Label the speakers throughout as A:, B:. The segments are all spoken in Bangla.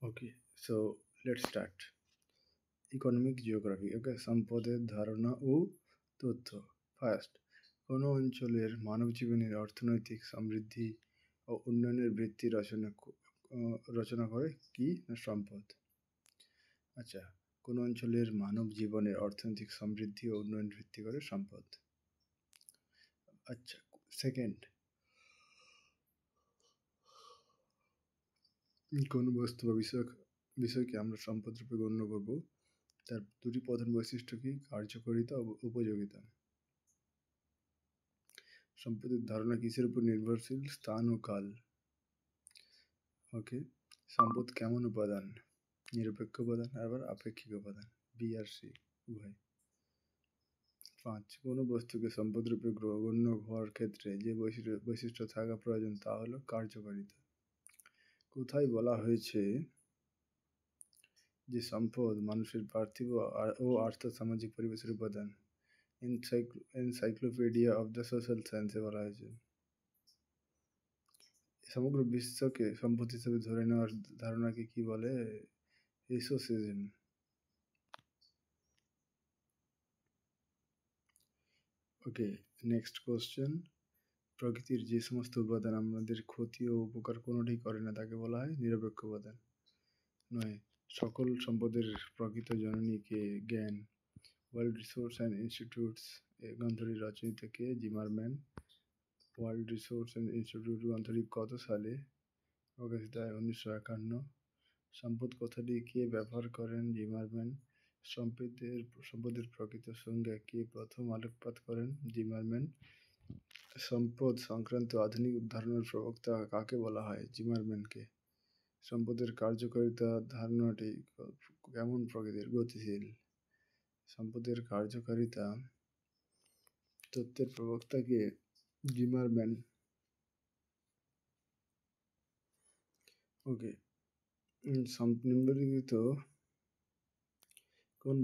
A: Okay, so let's start. Economic geography okay সম্পদের ধারণা ও তথ্য ফার্স্ট কোনো অঞ্চলের মানব জীবনের অর্থনৈতিক সমৃদ্ধি ও উন্নয়নের ভিত্তি রচনা করে কি না সম্পদ। আচ্ছা, কোনো অঞ্চলের মানব জীবনের অর্থনৈতিক সমৃদ্ধি ও উন্নয়ন ভিত্তি করে সম্পদ। আচ্ছা, সেকেন্ড কোনো বস্তু বা বিষয়কে আমরা সম্পদ রূপে গণ্য করব, তার দুটি প্রধান বৈশিষ্ট্য কি কার্যকারিতা ও উপযোগিতা। সম্পদের ধারণা কিসের উপর নির্ভরশীল স্থান ও কাল। ওকে, সম্পদ কেমন উপাদান নিরপেক্ষ উপাদান আবার আপেক্ষিক উপাদান বি আর সি উভয়। পাঁচ কোনো বস্তুকে সম্পদ রূপে গণ্য হওয়ার ক্ষেত্রে যে বৈশিষ্ট্য থাকা প্রয়োজন তা হলো কার্যকারিতা। কোথায় বলা হয়েছে যে সম্পদ মানুষের পার্থিব ও আর্থ সামাজিক পরিবেশের উপাদান। এনসাইক্লোপিডিয়া অফ দ্য সোশ্যাল সায়েন্সে বলা হয়েছে। সমগ্র বিশ্বকে সম্পদ হিসেবে ধরে নেওয়ার ধারণাকে কি বলে? এসোসিয়েশন। ওকে, নেক্সট কোশ্চেন। প্রকৃতির যে সমস্ত উপাদান আমাদের ক্ষতি ও উপকার কোনোটি করে না তাকে বলা হয় নিরপেক্ষ উপাদান। নয়, সকল সম্পদের প্রকৃত জননীকে জ্ঞান। ওয়ার্ল্ড রিসোর্স অ্যান্ড ইনস্টিটিউটস গ্রন্থটির রচয়িতা কে? Zimmermann. World resource and institute গ্রন্থটি কত সালে প্রকাশিত হয়? 1951। সম্পদ কথাটি কে ব্যবহার করেন? জিমারম্যান। সম্পদের প্রকৃত সংজ্ঞা কে প্রথম আলোকপাত করেন? জিমারম্যান। সম্পদ সংক্রান্ত আধুনিক ধারণার প্রবক্তা কাকে বলা হয়? জিমারম্যানকে। সম্পদের কার্যকারিতা ধারণাটি কেমন প্রকৃতির? গতিশীল। সম্পদের কার্যকারিতা তত্ত্বের প্রবক্তা কে? জিমারম্যান। ওকে, নিম্নলিখিত কোন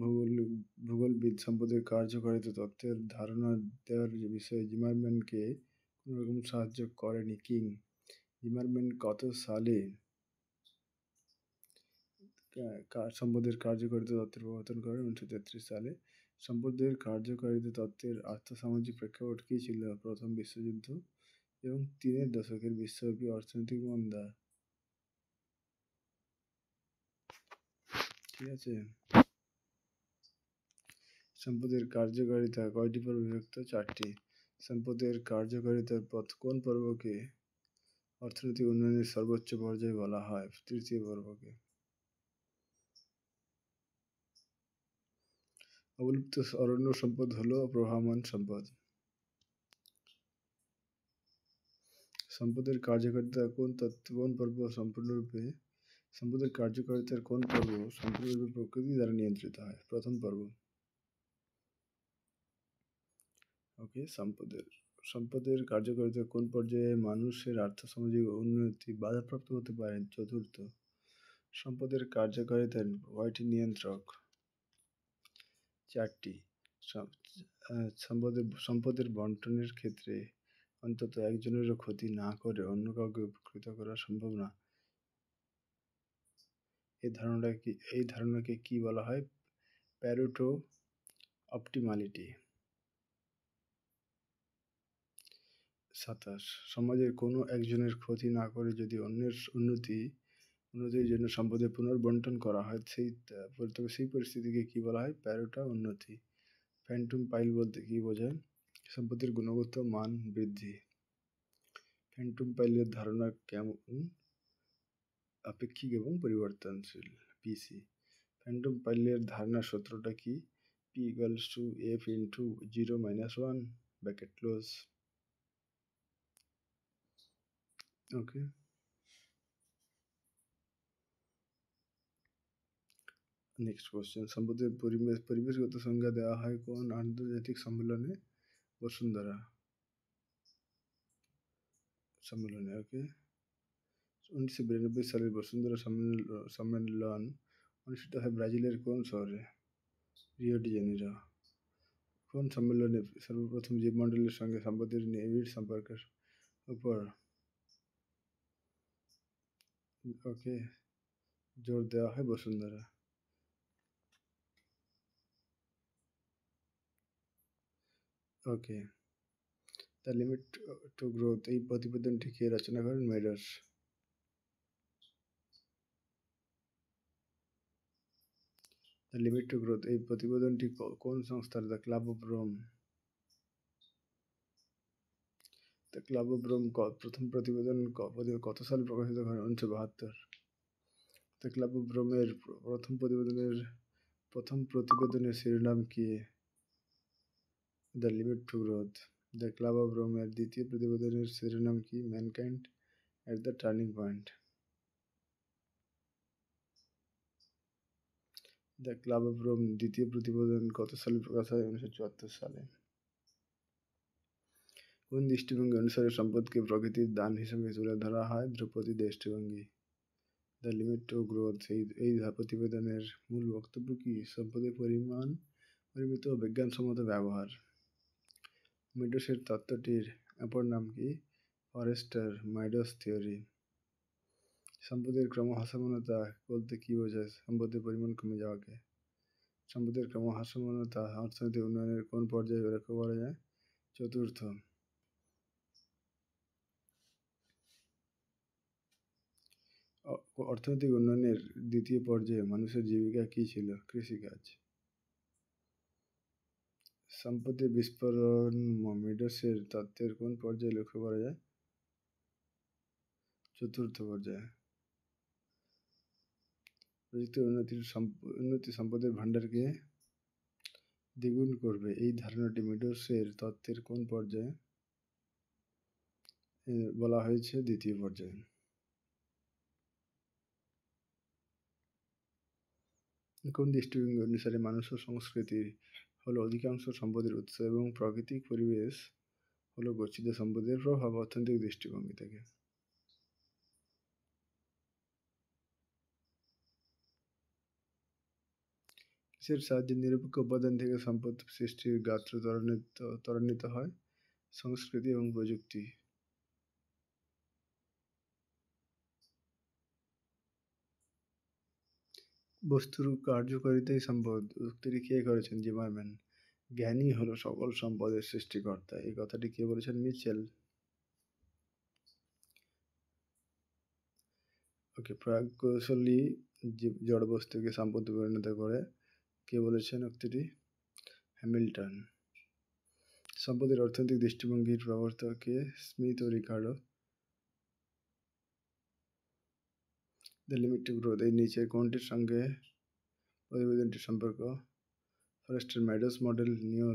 A: ভূগোলবিদ সম্পদের কার্যকারিতা তত্ত্বের ধারণা দেওয়ার বিষয়ে জিমারম্যানকে কোনোরকম সাহায্য করেনি? কিং। জিমারম্যান কত সালে সম্পদের কার্যকারিতা তত্ত্বের প্রবর্তন করেন? 1933 সালে। সম্পদের কার্যকারিতা তত্ত্বের আর্থসামাজিক প্রেক্ষাপট কী ছিল? প্রথম বিশ্বযুদ্ধ এবং 3-এর দশকের বিশ্বব্যাপী অর্থনৈতিক মন্দা। ঠিক আছে। সম্পদের কার্যকারিতা কয়টি পর্বে বিভক্ত? 4টি। সম্পদের কার্যকারিতার কোন পর্বকে অর্থনৈতিক উন্নয়নের সর্বোচ্চ পর্যায়ে বলা হয়? 3য় পর্বকে। অবলুপ্ত অরণ্য সম্পদ হলো প্রবাহমান সম্পদ। সম্পদের কার্যকারিতা কোন পর্ব সম্পূর্ণরূপে সম্পদের কার্যকারিতার কোন পর্ব সম্পূর্ণরূপে প্রকৃতি দ্বারা নিয়ন্ত্রিত হয়? প্রথম পর্ব। ওকে, সম্পদের কার্যকারিতা কোন পর্যায়ে মানুষের আর্থসামাজিক উন্নতি বাধাপ্রাপ্ত হতে পারে? চতুর্থ। সম্পদের কার্যকারিতার কয়টি নিয়ন্ত্রক? 4টি। সম্পদের বন্টনের ক্ষেত্রে অন্তত একজনেরও ক্ষতি না করে অন্য কাউকে উপকৃত করা সম্ভব না, এই ধারণাকে কি বলা হয়? Pareto optimality. 27 সমাজের কোনো একজনের ক্ষতি না করে যদি অন্যের উন্নতির জন্য সম্পদের পুনর্বন্টন করা হয় তবে সেই পরিস্থিতিকে কি বলা হয়? প্যারেটো উন্নতি। ফ্যান্টম পাইল বলতে কি বোঝায়? সম্পদের গুণগত মান বৃদ্ধি। ফ্যান্টম পাইলের ধারণা কেমন? আপেক্ষিক এবং পরিবর্তনশীল। পিসি। ফ্যান্টম পাইলের ধারণার সূত্রটা কি? P = F × 0 - 1 bracket close. ওকে, নেক্সট কোশ্চেন। সম্পদের পরিবেশগত সংজ্ঞা দেওয়া হয় কোন আন্তর্জাতিক সম্মেলনে? বসুন্ধরা সম্মেলনে। ওকে, 1992 সালের বসুন্ধরা সম্মেলন অনুষ্ঠিত হয় ব্রাজিলের কোন শহরে? Rio de Janeiro. কোন সম্মেলনে সর্বপ্রথম জীবমণ্ডলের সঙ্গে সম্পদের নিবিড় সম্পর্কের উপর? ওকে, জোর দেওয়া হয় Basundhara. Okay, the limit to growth এই প্রতিবেদনটি কে রচনা করেন? Meadows. The limit to growth এই প্রতিবেদনটি কোন সংস্থার? The club of Rome. The club of Rome প্রথম প্রতিবেদন কত সালে প্রকাশিত হয়? 1972। দ্য ক্লাব অফ রোমের প্রথম প্রতিবেদনের শিরোনাম কি? The limit to growth. The club of রোমের দ্বিতীয় প্রতিবেদনের শিরোনাম কি? Mankind at the turning point. The club of Rome দ্বিতীয় প্রতিবেদন কত সালে প্রকাশ হয়? 1974 সালে। কোন দৃষ্টিভঙ্গি অনুসারে সম্পদকে প্রকৃতির দান হিসেবে তুলে ধরা হয়? ধ্রুপদী দৃষ্টিভঙ্গি। দ্য লিমিট টু গ্রোথ এই প্রতিবেদনের মূল বক্তব্য কি? সম্পদের পরিমিত ও বিজ্ঞানসম্মত ব্যবহার। মিডসের তত্ত্বটির অপর নাম কি? Forrester Meadows theory. সম্পদের ক্রমহ্রাসমানতা বলতে কি বোঝায়? সম্পদের পরিমাণ কমে যাওয়াকে। সম্পদের ক্রমহ্রাসমানতা অর্থনৈতিক উন্নয়নের কোন পর্যায়ে লক্ষ্য করা যায়? চতুর্থ। অর্থনৈতিক উন্নয়নের দ্বিতীয় পর্যায়ে মানুষের জীবিকা কি ছিল? কৃষিকাজ। সম্পদের বিস্ফোরণ মিডসের তত্ত্বের কোন পর্যায়ে লক্ষ্য করা যায়? চতুর্থ পর্যায়ে। প্রযুক্তির উন্নতি সম্পদের ভাণ্ডারকে দ্বিগুণ করবে এই ধারণাটি মিডসের তত্ত্বের কোন পর্যায়ে বলা হয়েছে? দ্বিতীয় পর্যায়ে। কোন দৃষ্টিভঙ্গি অনুসারে মানুষ ও সংস্কৃতি হলো অধিকাংশ সম্পদের উৎস এবং প্রাকৃতিক পরিবেশ হলো গচ্ছিত সম্পদের প্রভাব? অর্থনৈতিক দৃষ্টিভঙ্গি থেকে। কিসের সাহায্যে নিরপেক্ষ উপাদান থেকে সম্পদ সৃষ্টির গাত্র ত্বরান্বিত হয়? সংস্কৃতি এবং প্রযুক্তি। বস্তুর কার্যকারিতাই সম্পদ উক্তিটি কে করেছেন? জিমারম্যান। জ্ঞানী হলো সকল সম্পদের সৃষ্টিকর্তা এই কথাটি কে বলেছেন? মিচেল। ওকে, প্রকৌশলী জড় বস্তুকে সম্পদে পরিণত করে কে বলেছেন উক্তিটি? হ্যামিল্টন। সম্পদের অর্থনৈতিক দৃষ্টিভঙ্গির প্রবর্তক কে? স্মিথ ও Ricardo. The limit to growth এই নিচের কোনটির সঙ্গে প্রতিবেদনটির সম্পর্ক? Forrester Meadows model, new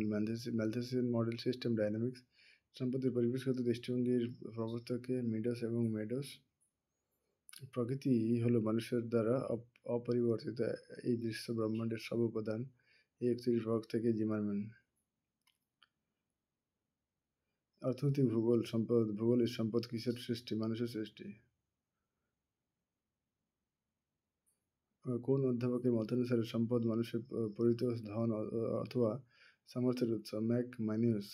A: Malthusian model, system dynamics. সম্পদের পরিবেশগত দৃষ্টিভঙ্গির প্রবর্তক কে? মিডস এবং মেডস। প্রকৃতি হলো মানুষের দ্বারা অপরিবর্তিত এই বিশ্ব ব্রহ্মাণ্ডের সব উপাদান এই উক্তির প্রবক্তা কে? জিমারম্যান। অর্থনৈতিক ভূগোলের সম্পদ কিসের সৃষ্টি? মানুষের সৃষ্টি। কোন অধ্যাপকের মতানুসারে সম্পদ মানুষের পরিতোষ ধন অথবা সামর্থ্যের উৎস? ম্যাক মাইনিউস।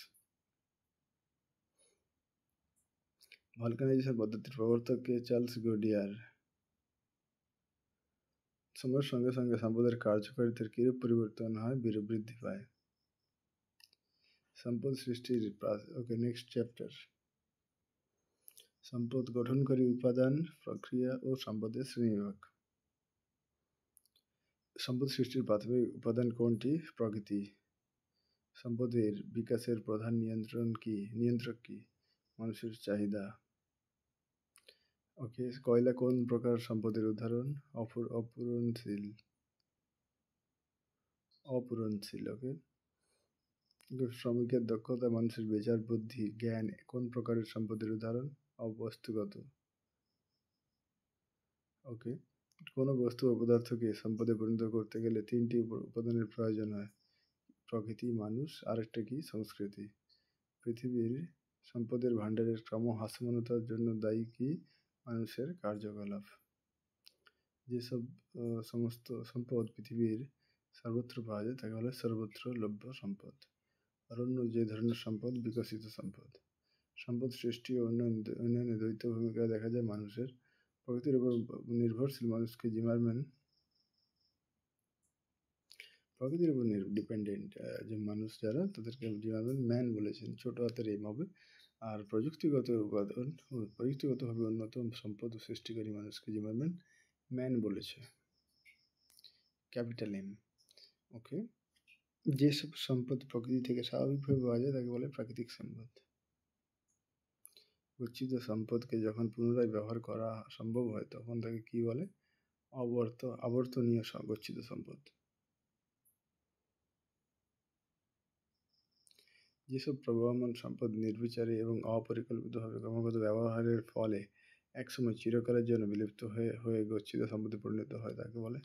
A: ভলকানাইজেশন পদ্ধতির প্রবর্তক কে? Charles Goodyear. সময়ের সঙ্গে সঙ্গে সম্পদের কার্যকারিতার কিরূপ পরিবর্তন হয়? বৃদ্ধি পায়। সম্পদ সৃষ্টির ওকে, নেক্সট চ্যাপ্টার। সম্পদ গঠনকারী উপাদান, প্রক্রিয়া ও সম্পদের শ্রেণীবিভাগ। সম্পদ সৃষ্টির প্রাথমিক উপাদান কোনটি? প্রকৃতি। সম্পদের বিকাশের প্রধান নিয়ন্ত্রক কি? মানুষের চাহিদা। ওকে, কয়লা কোন প্রকার সম্পদের উদাহরণ? অপূরণশীল। ওকে, শ্রমিকের দক্ষতা, মানুষের বিচার বুদ্ধি, জ্ঞান কোন প্রকারের সম্পদের উদাহরণ? অবস্তুগত। ওকে, কোনো বস্তু বা পদার্থকে সম্পদে পরিণত করতে গেলে তিনটি উপাদানের প্রয়োজন হয়? প্রকৃতি, মানুষ, আরেকটা কি? সংস্কৃতি। পৃথিবীর সম্পদের ভাণ্ডারের ক্রমহ্রাসমানতার জন্য দায়ী কি? মানুষের কার্যকলাপ। যেসব সমস্ত সম্পদ পৃথিবীর সর্বত্র পাওয়া যায় তাকে বলে সর্বত্র লভ্য সম্পদ। অরণ্য যে ধরনের সম্পদ? বিকশিত সম্পদ। সম্পদ সৃষ্টি ও উন্নয়নে দ্বৈত ভূমিকা দেখা যায় মানুষের। প্রকৃতির উপর নির্ভরশীল মানুষকে জিমারম্যান প্রকৃতির উপর ডিপেন্ডেন্ট যে মানুষ যারা তাদেরকে জিমারম্যান ম্যান বলেছেন, ছোট হাতের এম হবে। আর প্রযুক্তিগতভাবে উন্নত সম্পদ সৃষ্টিকারী মানুষকে জিমারম্যান ম্যান বলেছে, ক্যাপিটাল এম। ওকে, যেসব সম্পদ প্রকৃতি থেকে স্বাভাবিকভাবে পাওয়া যায় তাকে বলে প্রাকৃতিক সম্পদ। গচ্ছিত সম্পদকে যখন পুনরায় ব্যবহার করা সম্ভব হয় তখন তাকে কি বলে? আবর্তনীয় গচ্ছিত সম্পদ। যেসব প্রবহমান সম্পদ নির্বিচারে এবং অপরিকল্পিতভাবে ক্রমাগত ব্যবহারের ফলে একসময় চিরকালের জন্য বিলুপ্ত হয়ে গচ্ছিত সম্পদে পরিণত হয় তাকে বলে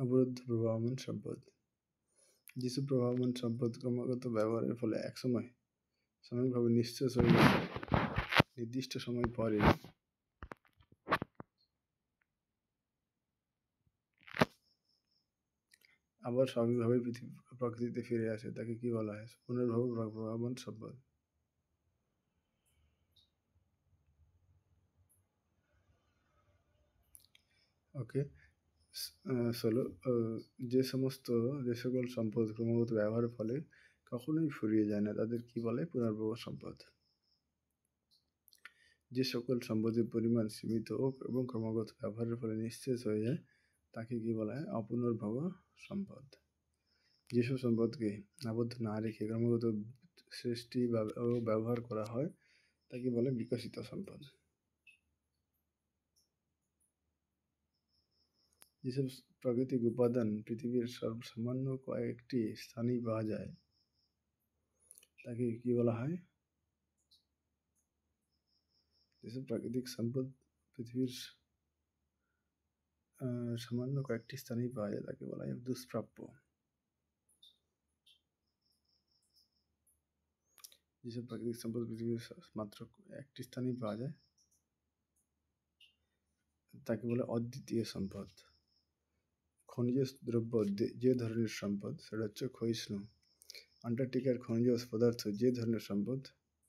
A: অবরুদ্ধ প্রবহমান সম্পদ। যেসব প্রবহমান সম্পদ ক্রমাগত ব্যবহারের ফলে একসময় সাময়িকভাবে নিঃশেষ হয়ে গেছে, নির্দিষ্ট সময় পরে আবার স্বাভাবিকভাবে প্রকৃতিতে ফিরে আসে তাকে কি বলা হয়? পুনর্ভবন সম্পদ। ওকে, যে সকল সম্পদ ক্রমাগত ব্যবহারের ফলে কখনোই ফুরিয়ে যায় না তাদের কি বলে? পুনর্ভব সম্পদ। যে সকল সম্পদের পরিমাণ সীমিত এবং ক্রমাগত ব্যবহারের ফলে নিঃশেষ হয়ে যায় তাকে কি বলা হয়? অপুনর্ভব সম্পদ। যেসব সম্পদকে আবদ্ধ না রেখে ক্রমাগত সৃষ্টি ও ব্যবহার করা হয় তাকে বলে বিকশিত সম্পদ। যেসব প্রাকৃতিক উপাদান পৃথিবীর সামান্য কয়েকটি স্থানেই পাওয়া যায় তাকে কি বলা হয়? যেসব প্রাকৃতিক সম্পদ পৃথিবীর সামান্য কয়েকটি স্থানেই পাওয়া যায় তাকে বলা হয় দুষ্প্রাপ্য। যেসব প্রাকৃতিক সম্পদ পৃথিবীর মাত্র একটি স্থানেই পাওয়া যায় তাকে বলে অদ্বিতীয় সম্পদ। খনিজ দ্রব্য যে ধরনের সম্পদ সেটা হচ্ছে ক্ষয়িষ্ণু। আন্টার্কটিকার খনিজ পদার্থ যে ধরনের সম্পদ?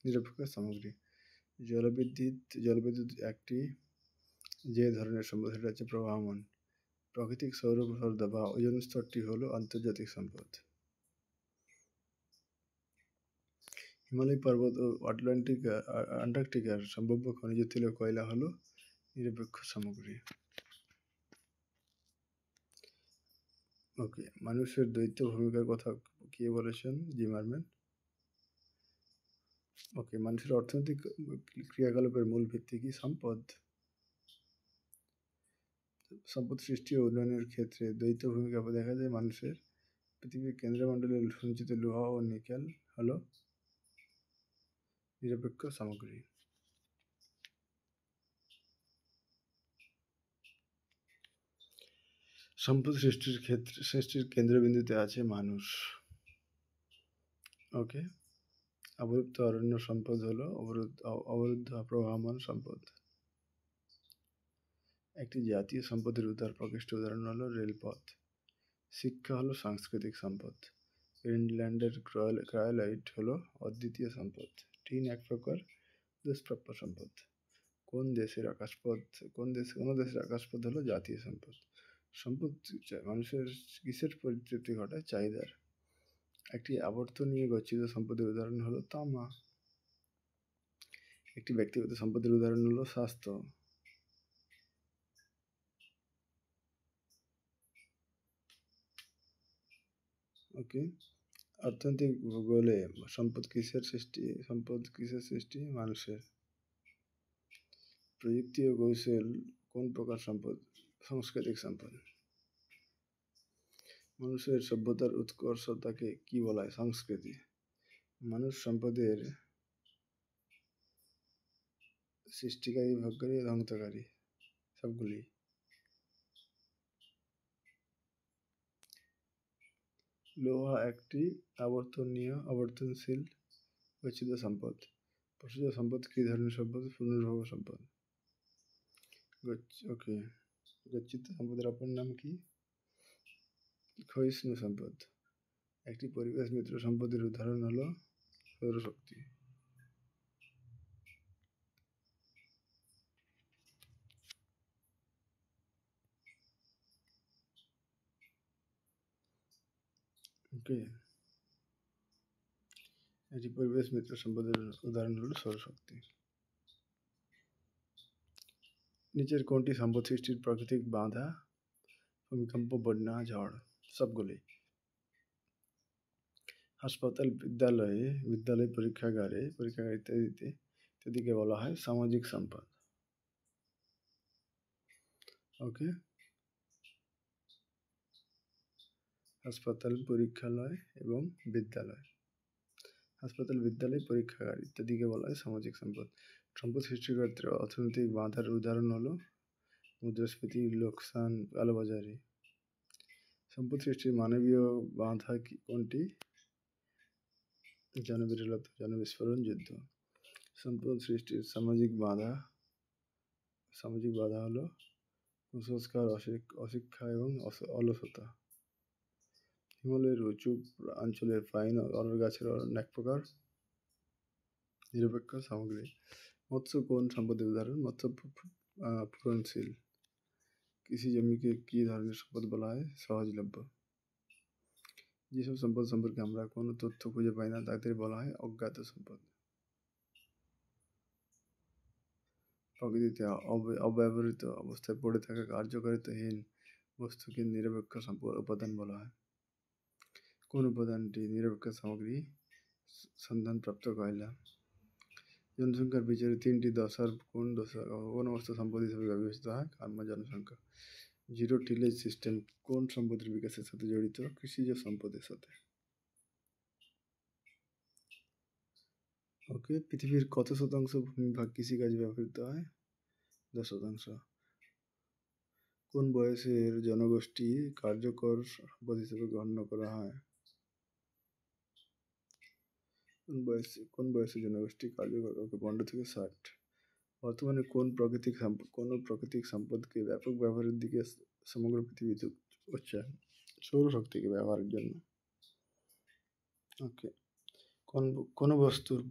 A: নিরপেক্ষ সামগ্রী। জলবিদ্যুৎ একটি যে ধরনের সম্পদ সেটা হচ্ছে প্রবাহমান। প্রাকৃতিক সৌর পর্দা বা ওজোন স্তরটি হলো আন্তর্জাতিক সম্পদ। হিমালয় পর্বত ও আন্টার্কটিকার সম্ভাব্য খনিজ তেল ও কয়লা হলো নিরপেক্ষ সামগ্রী। ওকে, মানুষের দ্বৈত ভূমিকার কথা কে বলেছেন? জিমারম্যান। ওকে, মানুষের অর্থনৈতিক ক্রিয়াকলাপের মূল ভিত্তি কি? সম্পদ সৃষ্টি ও উন্নয়নের ক্ষেত্রে দ্বৈত ভূমিকা দেখা যায় মানুষের। পৃথিবীর কেন্দ্রমণ্ডলে সঞ্চিত লোহা ও নিকেল হলো নিরপেক্ষ সামগ্রী। সম্পদ সৃষ্টির কেন্দ্রবিন্দুতে আছে মানুষ। ওকে, অবরুদ্ধ অরণ্য সম্পদ হলো অবরুদ্ধ প্রবাহমান সম্পদ। একটি জাতীয় সম্পদের প্রকৃষ্ট উদাহরণ হলো রেলপথ। শিক্ষা হলো সাংস্কৃতিক সম্পদ। ফিনল্যান্ডের ক্রায়োলাইট হলো অদ্বিতীয় সম্পদ। টিন এক প্রকার দুষ্প্রাপ্য সম্পদ। কোনো দেশের আকাশপথ হলো জাতীয় সম্পদ। সম্পদ মানুষের কিসের পরিতৃপ্তি ঘটায়? চাহিদার। একটি আবর্তনীয় গচ্ছিত সম্পদের উদাহরণ হলো তামা। একটি ব্যক্তিগত সম্পদের উদাহরণ হলো স্বাস্থ্য। ওকে, অর্থনৈতিক ভূগোলে সম্পদ কিসের সৃষ্টি? মানুষের। প্রযুক্তি ও কৌশল কোন প্রকার সম্পদ? সাংস্কৃতিক সম্পদ। মানুষের সভ্যতার উৎকর্ষতাকে কি বলা হয়? সংস্কৃতি। মানুষ সম্পদের সৃষ্টিকারী, ভোগকারী, ধ্বংসকারী সবগুলি। লোহা একটি আবর্তনশীল গচ্ছিত সম্পদ। প্রসিদ্ধ সম্পদ কি ধরনের সম্পদ? পুনর্ভব সম্পদ। ওকে, গচ্ছিত সম্পদের অপর নাম কি? ক্ষয়িষ্ণু সম্পদ। একটি পরিবেশ মিত্র সম্পদের উদাহরণ হলো সৌরশক্তি। ওকে, এটি পরিবেশ মিত্র সম্পদের উদাহরণ হলো সৌরশক্তি। নিচের কোনটি সম্পদ সৃষ্টির প্রাকৃতিক বাধা? ভূমিকম্প, বন্যা, ঝড়। সবগুলি। হাসপাতাল, বিদ্যালয়, পরীক্ষাগার ইত্যাদিকে বলা হয় সামাজিক সম্পদ। ওকে, হাসপাতাল, পরীক্ষালয় এবং বিদ্যালয়। হাসপাতাল, বিদ্যালয়, পরীক্ষাগার ইত্যাদিকে বলা হয় সামাজিক সম্পদ। সম্পদ সৃষ্টির ক্ষেত্রে অর্থনৈতিক বাধার উদাহরণ হলো মুদ্রাস্ফীতি, লোকসান, কালোবাজারি। সম্পদ সৃষ্টির মানবীয় বাধা কোনটি? জনবিরলতা, জনবিস্ফোরণ, যুদ্ধ। সম্পদ সৃষ্টির সামাজিক বাধা হলো কুসংস্কার, অশিক্ষা এবং অলসতা। হিমালয়ের উঁচু অঞ্চলের পাইন, অরর গাছের অনেক প্রকার। নিরপেক্ষ সামগ্রী। মৎস্য কোন সম্পদের উদাহরণ? মৎস্য পূরণশীল। কৃষি জমিকে কি ধরনের সম্পদ বলা হয়? সহজলভ্য। যেসব সম্পদ সম্পর্কে আমরা কোনো তথ্য খুঁজে পাই না তাদের বলা হয় অজ্ঞাত সম্পদ। প্রকৃতিতে অব্যবহৃত অবস্থায় পড়ে থাকা কার্যকারিতাহীন বস্তুকে নিরপেক্ষ উপাদান বলা হয়। কোন উপাদানটি নিরপেক্ষ সামগ্রী? সন্ধানপ্রাপ্ত কয়লা। জনসংখ্যার বিচারে 3টি দশার কোন বস্তু সম্পদ হিসেবে বিবেচিত হয়? গ্রাম্য জনসংখ্যা। জিরো টিলেজ সিস্টেম কোন সম্পদের বিকাশের সাথে জড়িত? কৃষিজ সম্পদের সাথে। ওকে, পৃথিবীর কত শতাংশ ভূমিভাগ কৃষিকাজে ব্যবহৃত হয়? 10%। কোন বয়সের জনগোষ্ঠী কার্যকর সম্পদ হিসেবে গণ্য করা হয়? কোন বয়সের জনগোষ্ঠী কার্যকর? 15 থেকে 60। বর্তমানে কোন প্রাকৃতিক সম্পদকে ব্যাপক ব্যবহারের দিকে সমগ্র পৃথিবী হচ্ছে? সৌরশক্তিকে ব্যবহারের জন্য। ওকে, কোন বস্তুর